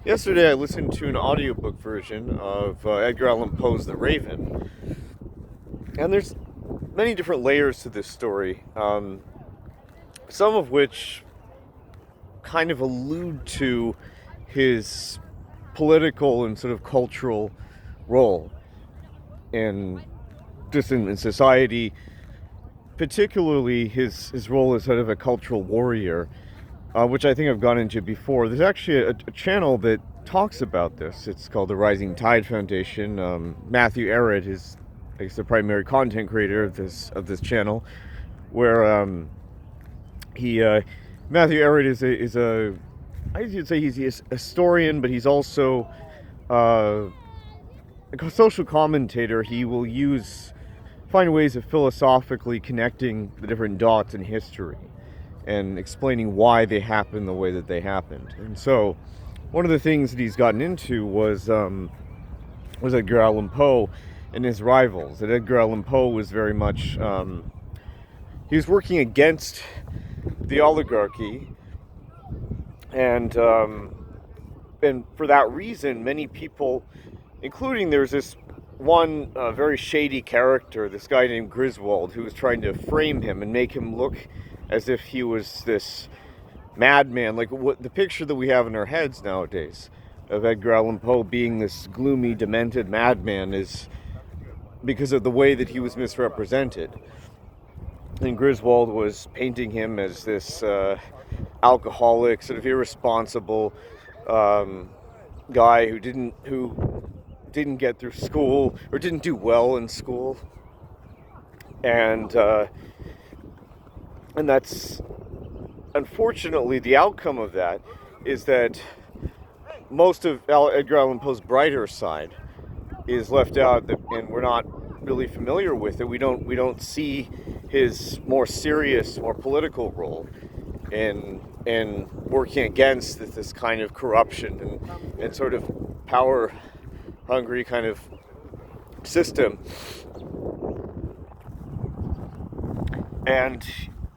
Yesterday I listened to an audiobook version of Edgar Allan Poe's The Raven, and there's many different layers to this story, some of which kind of allude to his political and sort of cultural role in in society, particularly his role as sort of a cultural warrior, which I think I've gone into before. There's actually a channel that talks about this. It's called the Rising Tide Foundation. Matthew Arrett is, I guess, the primary content creator of this channel, where he Matthew Arrett is a I guess you'd say he's a historian, but he's also a social commentator. He will find ways of philosophically connecting the different dots in history and explaining why they happened the way that they happened. And so, one of the things that he's gotten into was Edgar Allan Poe and his rivals. That Edgar Allan Poe was very much he was working against the oligarchy, and for that reason, many people, including there's this one very shady character, this guy named Griswold, who was trying to frame him and make him look as if he was this madman, like what the picture that we have in our heads nowadays of Edgar Allan Poe being this gloomy, demented madman is because of the way that he was misrepresented. And Griswold was painting him as this alcoholic, sort of irresponsible guy who didn't get through school or didn't do well in school, and that's unfortunately the outcome of that is that most of Edgar Allan Poe's brighter side is left out, and we're not really familiar with it. We don't see his more serious, more political role in working against this kind of corruption and sort of power hungry kind of system. And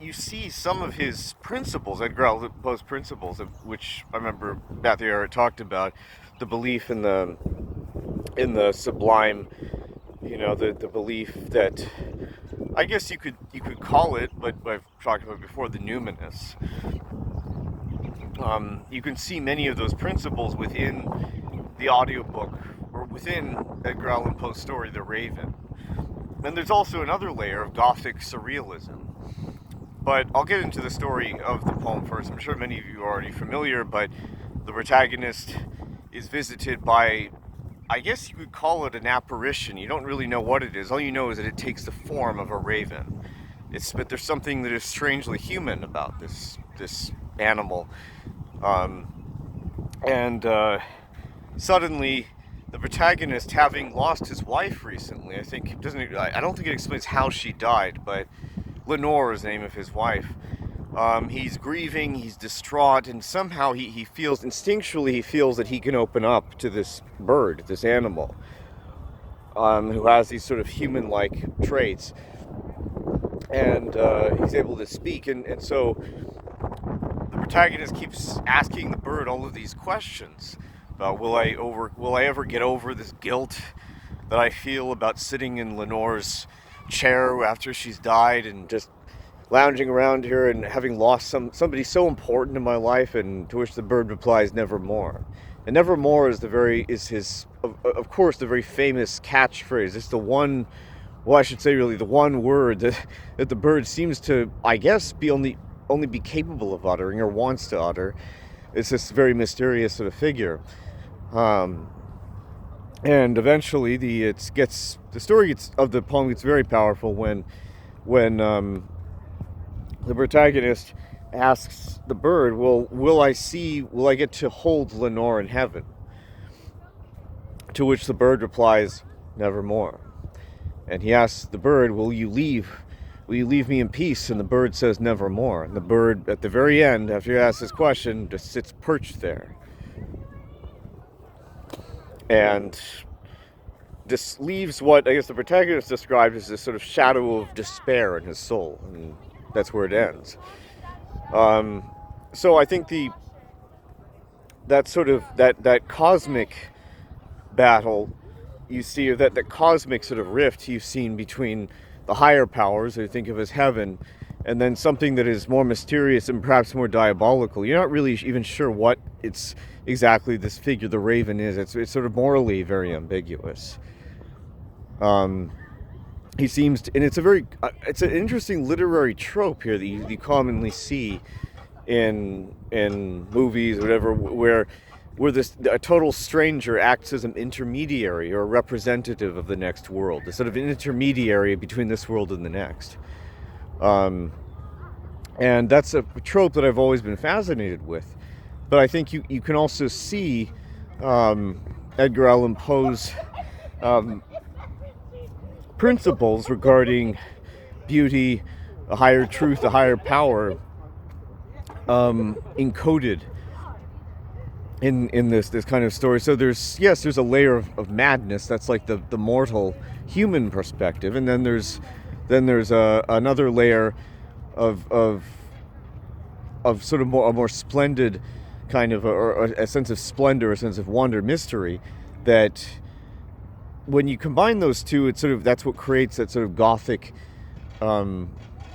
you see some of his principles, Edgar Allan Poe's principles, of which I remember Matthew Arrett talked about, the belief in the sublime, the belief that, I guess you could call it, but I've talked about it before, the numinous. You can see many of those principles within the audiobook, or within Edgar Allan Poe's story, The Raven. And there's also another layer of Gothic surrealism. But I'll get into the story of the poem first. I'm sure many of you are already familiar, but the protagonist is visited by, I guess you could call it an apparition. You don't really know what it is. All you know is that it takes the form of a raven. But there's something that is strangely human about this animal. Suddenly, the protagonist, having lost his wife recently, I don't think it explains how she died, but Lenore is the name of his wife. He's grieving, he's distraught, and somehow he feels that he can open up to this bird, this animal, who has these sort of human-like traits, and he's able to speak, and so the protagonist keeps asking the bird all of these questions about will I ever get over this guilt that I feel about sitting in Lenore's chair after she's died and just lounging around here and having lost somebody so important in my life, and to which the bird replies, nevermore. And nevermore is his of course the very famous catchphrase. It's the one, well, I should say really the one word that the bird seems to, I guess, only be capable of uttering, or wants to utter. It's this very mysterious sort of figure. And eventually the story of the poem gets very powerful when the protagonist asks the bird, well, will I get to hold Lenore in heaven? To which the bird replies, nevermore. And he asks the bird, will you leave me in peace? And the bird says, nevermore. And the bird, at the very end, after he asks this question, just sits perched there. And this leaves what I guess the protagonist described as this sort of shadow of despair in his soul. And that's where it ends. So I think that sort of that cosmic battle you see, or that cosmic sort of rift you've seen between the higher powers, that you think of as heaven, and then something that is more mysterious and perhaps more diabolical. You're not really even sure what it's exactly this figure, the Raven, is. It's sort of morally very ambiguous. He seems to, and it's a very it's an interesting literary trope here that you commonly see in movies or whatever, where this a total stranger acts as an intermediary or a representative of the next world, a sort of an intermediary between this world and the next. And that's a trope that I've always been fascinated with. But I think you can also see Edgar Allan Poe's principles regarding beauty, a higher truth, a higher power, encoded in this kind of story. So there's a layer of madness that's like the mortal human perspective, and then there's another layer of sort of a more splendid kind of or a sense of splendor, a sense of wonder, mystery, that when you combine those two, it's sort of that's what creates that sort of gothic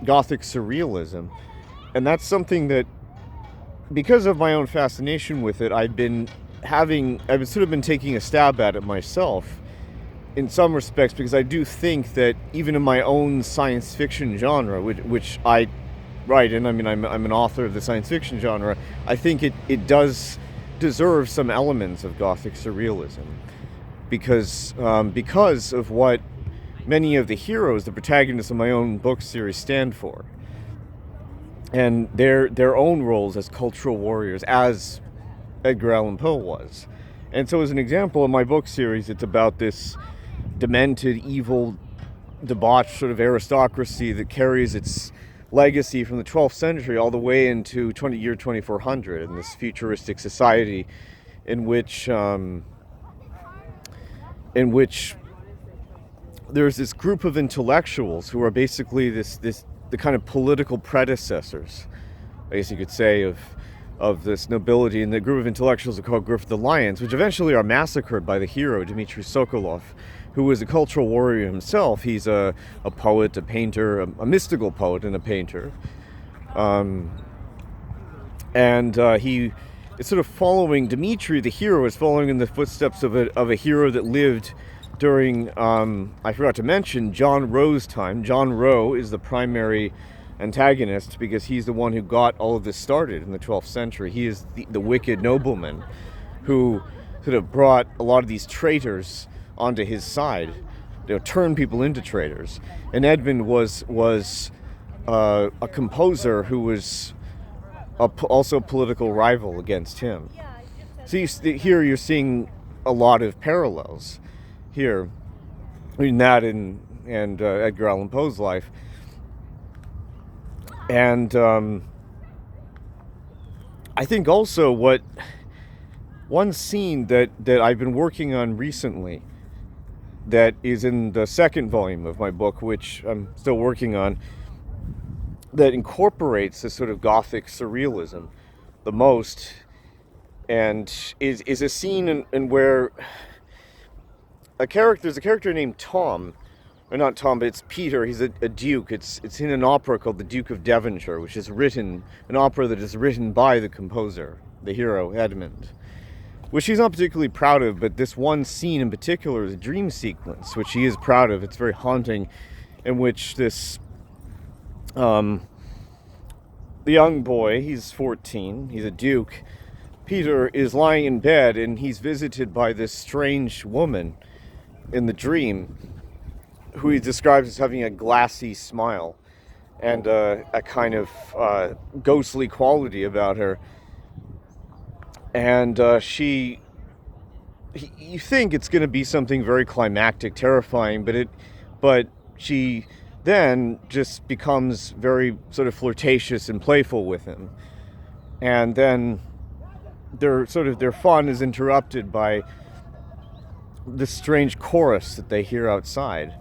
surrealism. And that's something that, because of my own fascination with it, I've sort of been taking a stab at it myself in some respects, because I do think that even in my own science fiction genre, which I write in, I mean, I'm an author of the science fiction genre, I think it does deserve some elements of Gothic surrealism, because of what many of the heroes, the protagonists of my own book series, stand for, and their own roles as cultural warriors, as Edgar Allan Poe was. And so, as an example, in my book series, it's about this demented, evil, debauched sort of aristocracy that carries its legacy from the 12th century all the way into year 2400, in this futuristic society in which there's this group of intellectuals who are basically the kind of political predecessors, I guess you could say, of this nobility. And the group of intellectuals are called Group of the Lions, which eventually are massacred by the hero, Dmitry Sokolov, who was a cultural warrior himself. He's a poet, a painter, a mystical poet and a painter. He is sort of following, Dmitry, the hero, is following in the footsteps of a hero that lived during, I forgot to mention, John Roe's time. John Roe is the primary antagonist because he's the one who got all of this started in the 12th century. He is the wicked nobleman who sort of brought a lot of these traitors onto his side, turned people into traitors. And Edmund was a composer who was also a political rival against him. So here you're seeing a lot of parallels here between that and Edgar Allan Poe's life. And I think also one scene that I've been working on recently, that is in the second volume of my book, which I'm still working on, that incorporates this sort of Gothic surrealism the most, and is a scene in where there's a character named Tom, or not Tom, but it's Peter. He's a duke. It's in an opera called The Duke of Devonshire, which is an opera that is written by the composer, the hero, Edmund, which he's not particularly proud of, but this one scene in particular is a dream sequence, which he is proud of. It's very haunting, in which this the young boy, he's 14, he's a duke, Peter, is lying in bed, and he's visited by this strange woman in the dream, who he describes as having a glassy smile and a kind of ghostly quality about her. And you think it's going to be something very climactic, terrifying, but she then just becomes very sort of flirtatious and playful with him. And then their fun is interrupted by this strange chorus that they hear outside.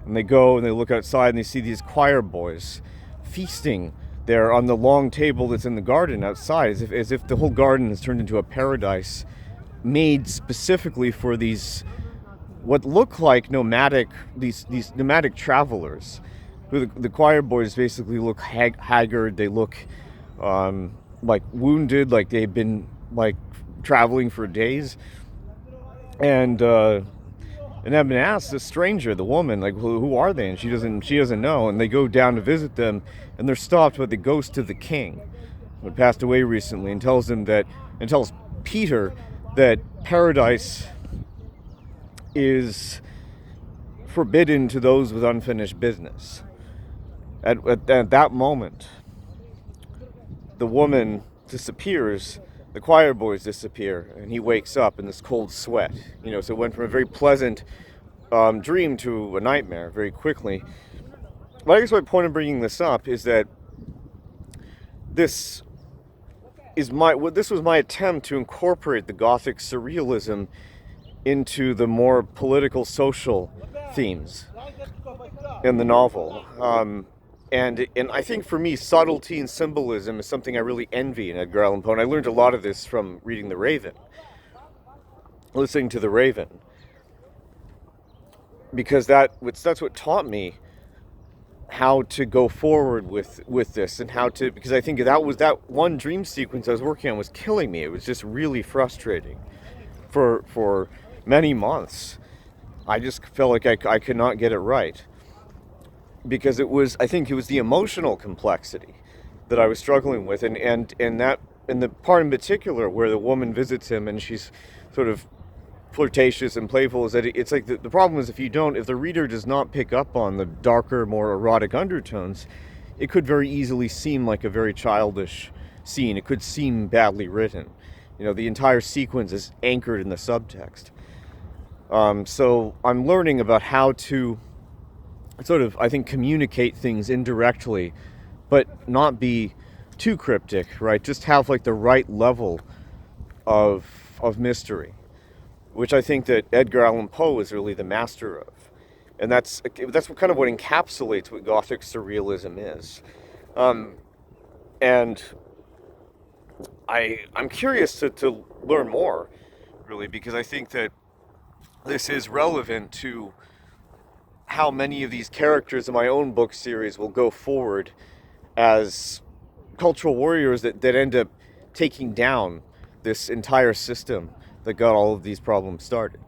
And they go and they look outside and they see these choir boys feasting They're on the long table that's in the garden outside, as if the whole garden has turned into a paradise made specifically for these what look like these nomadic travelers. Who the choir boys basically look haggard. They look like wounded, like they've been like traveling for days, and I've been asked the stranger, the woman, like who are they, and she doesn't know, and they go down to visit them, and they're stopped by the ghost of the king, who had passed away recently, and tells Peter that paradise is forbidden to those with unfinished business. At that moment, the woman disappears, the choir boys disappear, and he wakes up in this cold sweat. So it went from a very pleasant dream to a nightmare very quickly. But I guess my point of bringing this up is that this was my attempt to incorporate the Gothic surrealism into the more political, social themes in the novel. And I think for me, subtlety and symbolism is something I really envy in Edgar Allan Poe. And I learned a lot of this from reading listening to The Raven, because that's what taught me how to go forward with this, and because I think that one dream sequence I was working on was killing me. It was just really frustrating for many months. I just felt like I could not get it right, because I think it was the emotional complexity that I was struggling with, and the part in particular where the woman visits him and she's sort of flirtatious and playful, is that it's like the problem is if the reader does not pick up on the darker, more erotic undertones, it could very easily seem like a very childish scene. It could seem badly written. The entire sequence is anchored in the subtext. So I'm learning about how to sort of, I think, communicate things indirectly, but not be too cryptic, right? Just have like the right level of mystery, which I think that Edgar Allan Poe is really the master of. And that's kind of what encapsulates what Gothic surrealism is. And I'm curious to learn more, really, because I think that this is relevant to how many of these characters in my own book series will go forward as cultural warriors that end up taking down this entire system that got all of these problems started.